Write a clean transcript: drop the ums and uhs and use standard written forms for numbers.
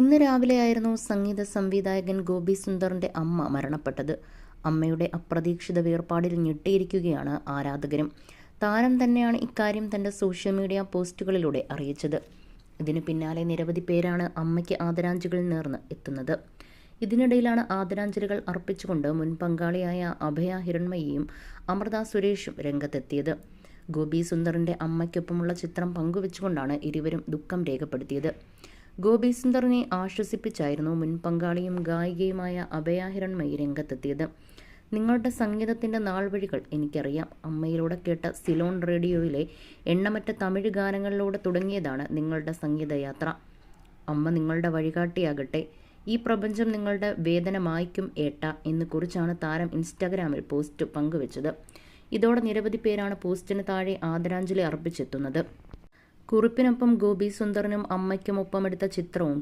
ഇന്ന് രാവിലെയായിരുന്നു സംഗീത സംവിധായകൻ ഗോപി സുന്ദറിന്റെ അമ്മ മരണപ്പെട്ടത്. അമ്മയുടെ അപ്രതീക്ഷിത വേർപാടിൽ ഞെട്ടിയിരിക്കുകയാണ് ആരാധകരും. താരം തന്നെയാണ് ഇക്കാര്യം തന്റെ സോഷ്യൽ മീഡിയ പോസ്റ്റുകളിലൂടെ അറിയിച്ചത്. ഇതിനു പിന്നാലെ നിരവധി പേരാണ് അമ്മയ്ക്ക് ആദരാഞ്ജലികൾ നേർന്ന് എത്തുന്നത്. ഇതിനിടയിലാണ് ആദരാഞ്ജലികൾ അർപ്പിച്ചുകൊണ്ട് മുൻ പങ്കാളിയായ അഭയ ഹിരൺമയിയും അമൃത സുരേഷും രംഗത്തെത്തിയത്. ഗോപി സുന്ദറിന്റെ അമ്മയ്ക്കൊപ്പമുള്ള ചിത്രം പങ്കുവെച്ചുകൊണ്ടാണ് ഇരുവരും ദുഃഖം രേഖപ്പെടുത്തിയത്. ഗോപി സുന്ദറിനെ ആശ്വസിപ്പിച്ചായിരുന്നു മുൻ പങ്കാളിയും ഗായികയുമായ അഭയ ഹിരൺമയി രംഗത്തെത്തിയത്. നിങ്ങളുടെ സംഗീതത്തിൻ്റെ നാൾവഴികൾ എനിക്കറിയാം. അമ്മയിലൂടെ കേട്ട സിലോൺ റേഡിയോയിലെ എണ്ണമറ്റ തമിഴ് ഗാനങ്ങളിലൂടെ തുടങ്ങിയതാണ് നിങ്ങളുടെ സംഗീതയാത്ര. അമ്മ നിങ്ങളുടെ വഴികാട്ടിയാകട്ടെ. ഈ പ്രപഞ്ചം നിങ്ങളുടെ വേദന മായ്ക്കും ഏട്ട എന്ന് കുറിച്ചാണ് താരം ഇൻസ്റ്റാഗ്രാമിൽ പോസ്റ്റ് പങ്കുവച്ചത്. ഇതോടെ നിരവധി പേരാണ് പോസ്റ്റിന് താഴെ ആദരാഞ്ജലി അർപ്പിച്ചെത്തുന്നത്. കുറിപ്പിനൊപ്പം ഗോപി സുന്ദറിനും അമ്മയ്ക്കുമൊപ്പമെടുത്ത ചിത്രവും